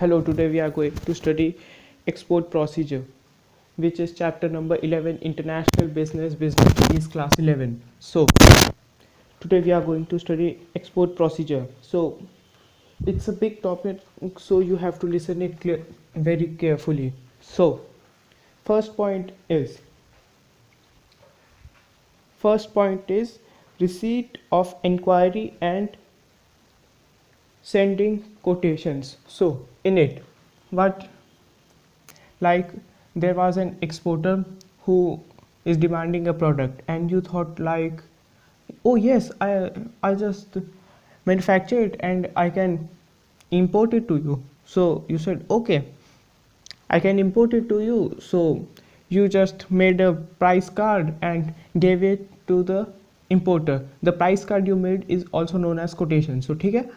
Hello, today we are going to study export procedure, which is chapter number 11, International Business is class 11. So, today we are going to study export procedure. So, it's a big topic, so you have to listen it very carefully. So, first point is first point is receipt of inquiry and sending quotations. So, in it, what like there was an exporter who is demanding a product and you thought like, oh yes, I just manufacture it and I can import it to you. So you said, okay, I can import it to you. So you just made a price card and gave it to the importer. The price card you made is also known as quotation. So ठीक है,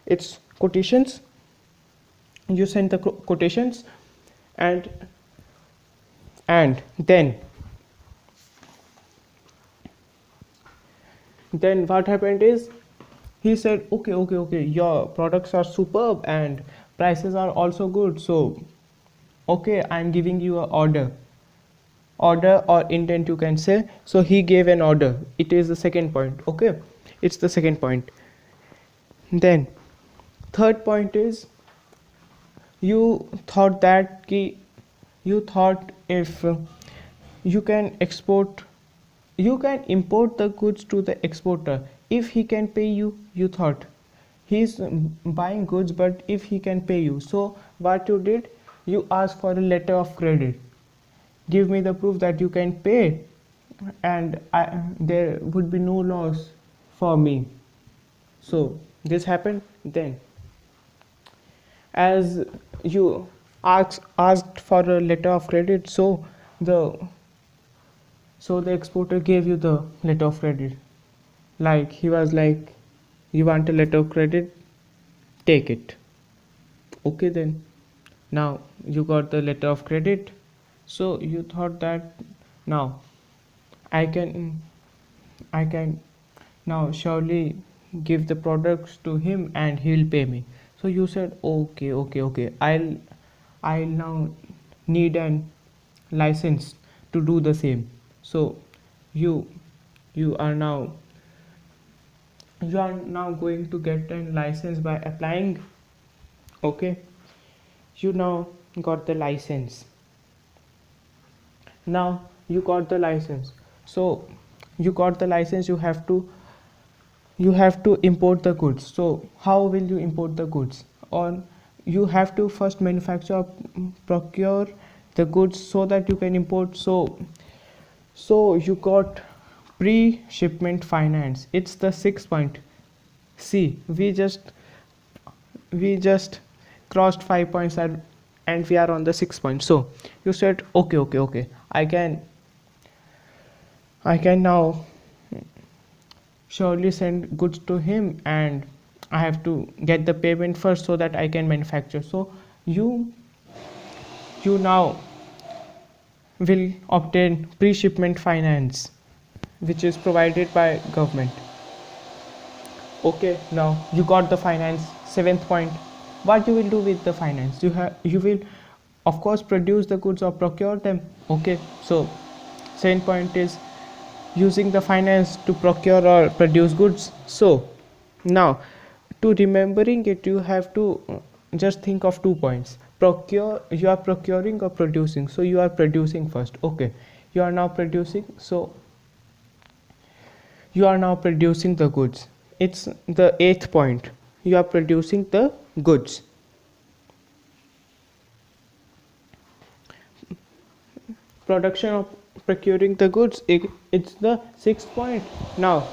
it's quotations. You send the quotations and and then what happened is he said, okay, your products are superb and prices are also good, so okay, I'm giving you an order or intent, you can say. So he gave an order. It is the second point. Okay, it's the second point. Then third point is you thought that ki you thought if you can export you can import the goods to the exporter if he can pay you. You thought he's buying goods, but if he can pay you, so what you did, you asked for a letter of credit. Give me the proof that you can pay and there would be no loss for me. So this happened. Then as you asked for a letter of credit, the the exporter gave you the letter of credit. Like he was like, you want a letter of credit, take it. Okay, then now you got the letter of credit. So you thought that now I can now surely give the products to him and he'll pay me. So you said, okay, I'll now need an license to do the same. So you you are now going to get a license by applying. Okay, you now got the license. Now you got the license. So you got the license, you have to import the goods. So how will you import the goods? Or you have to first manufacture, procure the goods so that you can import. So you got pre-shipment finance. It's the 6th point. See, we just crossed 5 points and we are on the 6th point. So you said, okay, I can now surely send goods to him and I have to get the payment first so that I can manufacture. So you now will obtain pre-shipment finance, which is provided by government. Okay, now you got the finance. 7th point, what you will do with the finance? You will of course produce the goods or procure them. Okay, so 7th point is using the finance to procure or produce goods. So now to remembering it, you have to just think of 2 points. Procure, you are procuring or producing. So you are producing first. Okay, you are now producing. So you are now producing the goods. It's the 8th point. You are producing the goods. Production of procuring the goods, it's the 6th point. Now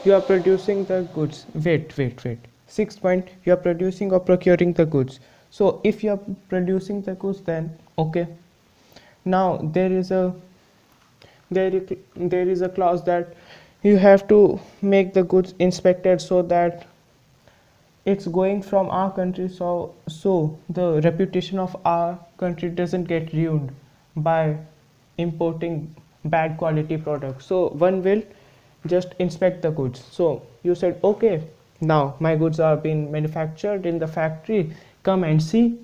you are producing the goods. Wait. 6th point, you are producing or procuring the goods. So if you are producing the goods, then okay, now there is a clause that you have to make the goods inspected so that it's going from our country, so the reputation of our country doesn't get ruined by importing bad quality products. So one will just inspect the goods. So you said, okay, now my goods are being manufactured in the factory, come and see.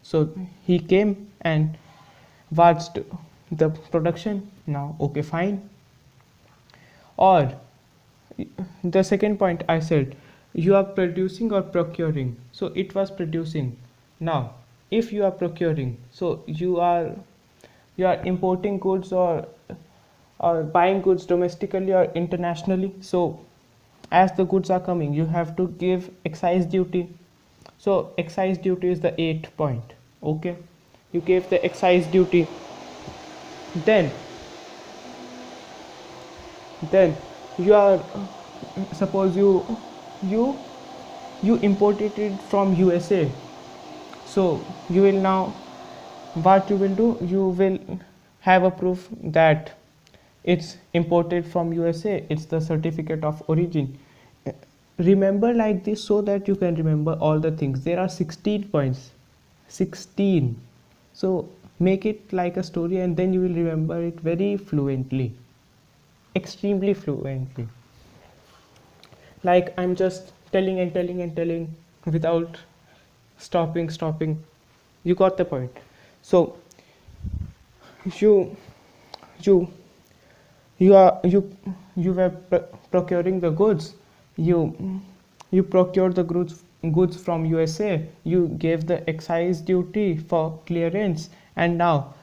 So he came and watched the production. Now, okay, fine. Or the second point I said, you are producing or procuring. So it was producing. Now, if you are procuring, so you are importing goods or buying goods domestically or internationally. So as the goods are coming, you have to give excise duty. So excise duty is the 8th point. Okay, you gave the excise duty. Then then you are, suppose you you imported it from USA. So you will now, what you will do, you will have a proof that it's imported from USA. It's the certificate of origin. Remember like this so that you can remember all the things. There are 16 points. 16. So make it like a story and then you will remember it very fluently, extremely fluently. Like I'm just telling and telling and telling without stopping. You got the point. So you you you were procuring the goods. You procured the goods from USA. You gave the excise duty for clearance, and now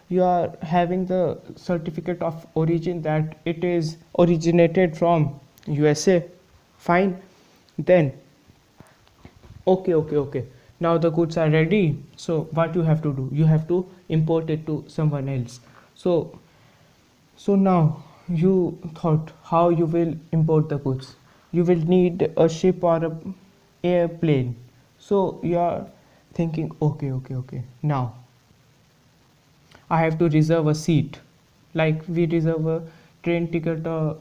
you are having the certificate of origin that it is originated from USA. Fine. Then okay, now the goods are ready. So what you have to do, you have to import it to someone else. So now you thought how you will import the goods. You will need a ship or a airplane. So you are thinking, okay, now I have to reserve a seat, like we reserve a train ticket or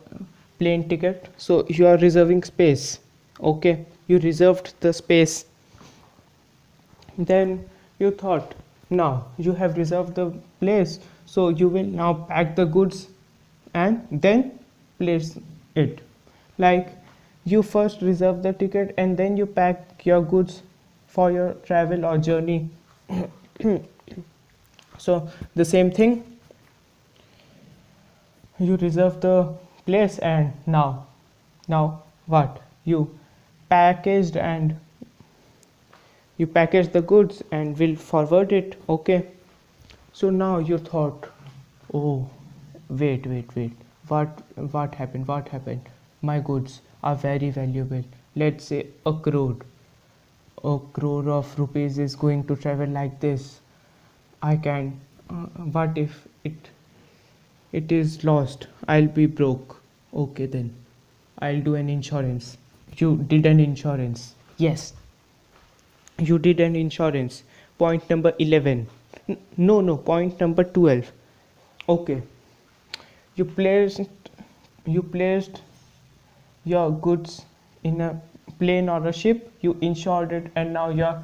plane ticket. So you are reserving space. Okay, you reserved the space. Then you thought, now you have reserved the place, so you will now pack the goods and then place it. Like you first reserve the ticket and then you pack your goods for your travel or journey. So the same thing, you reserve the place and now what, packaged and you package the goods and will forward it. Okay, so now you thought, oh, wait, what happened, my goods are very valuable. Let's say a crore of rupees is going to travel like this. I can, what if it is lost, I'll be broke. Okay, then I'll do an insurance. You did an insurance. Yes, you did an insurance. Point number 11. No, point number 12. Okay, you placed you placed your goods in a plane or a ship. You insured it and now you're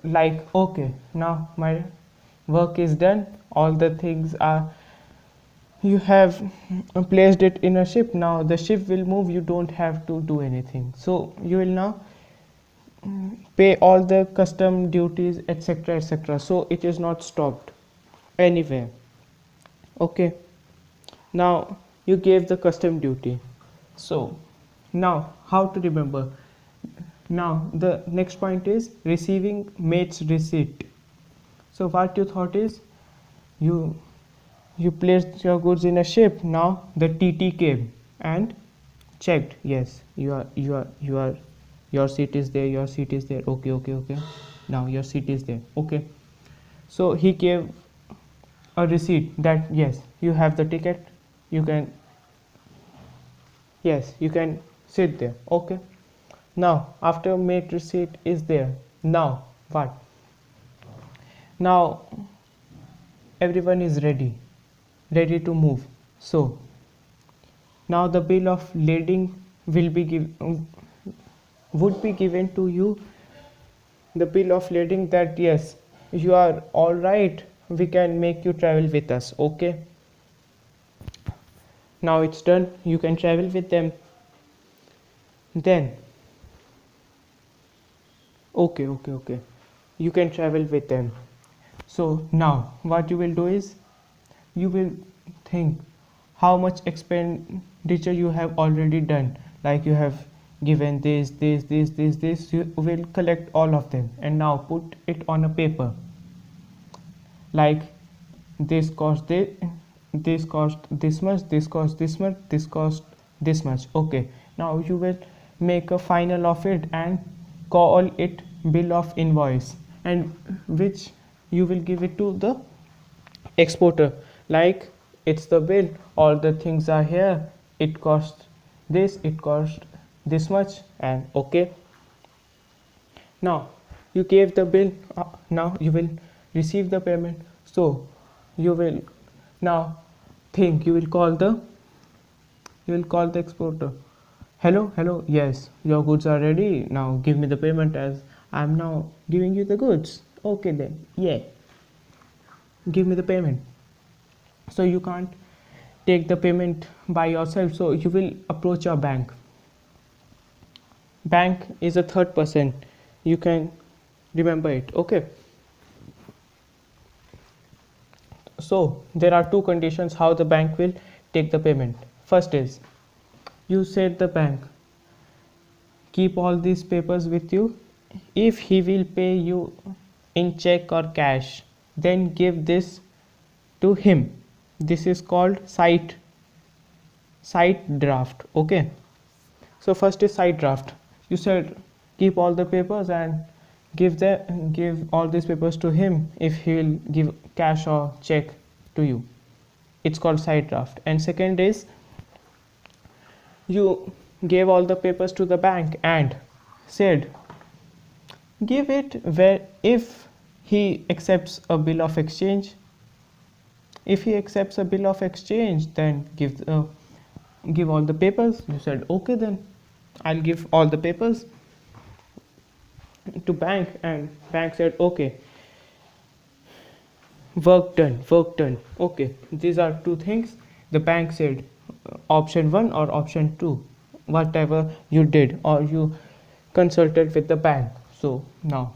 like, okay, now my work is done, all the things are, you have placed it in a ship. Now the ship will move, you don't have to do anything. So you will now pay all the custom duties, etc. So it is not stopped anywhere. Okay, now you gave the custom duty. So now how to remember? Now the next point is receiving mate's receipt. So what you thought is, you placed your goods in a ship. Now the TT came and checked. Yes, your seat is there. Okay, now your seat is there. Okay, so he gave a receipt that yes, you have the ticket, you can sit there. Okay, now after mate receipt is there, now what, now everyone is ready to move. So now the bill of lading would be given to you, the bill of lading, that yes, you are all right, we can make you travel with us. Okay, now it's done, you can travel with them. Then Okay. You can travel with them. So now what you will do is you will think how much expenditure you have already done. Like you have given this. You will collect all of them and now put it on a paper. Like this cost this cost this much, this cost this much, this cost this much. Okay, now you will make a final of it and call it bill of invoice, and which you will give it to the exporter. Like it's the bill, all the things are here, it costs this, it costs this much, and okay. Now you gave the bill, now you will receive the payment. So you will now think you will call the exporter. Hello, yes, your goods are ready, now give me the payment as I'm now giving you the goods. Okay then, yeah, give me the payment. So you can't take the payment by yourself, so you will approach your bank. Bank is a third person, you can remember it. Okay, so there are two conditions how the bank will take the payment. First is you said the bank keep all these papers with you. If he will pay you in check or cash, then give this to him. This is called site draft. Okay, so first is site draft. You said keep all the papers and give all these papers to him if he will give cash or check to you. It's called site draft. And second is you gave all the papers to the bank and said give it where if he accepts a bill of exchange. If he accepts a bill of exchange, then give all the papers. You said okay, then I'll give all the papers to bank, and bank said okay, work done. Okay, these are two things. The bank said option 1 or option 2, whatever you did or you consulted with the bank. So now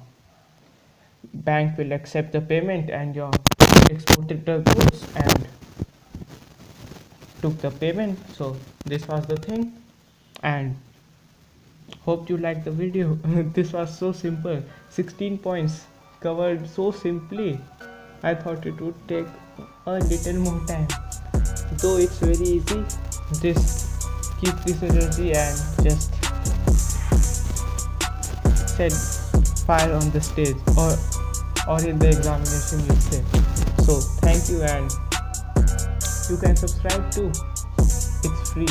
bank will accept the payment and your exported the goods and took the payment. So this was the thing, and hope you liked the video. This was so simple, 16 points covered so simply. I thought it would take a little more time, though it's very easy. Just keep this energy and just set fire on the stage or in the examination you say. So thank you, and you can subscribe too, it's free.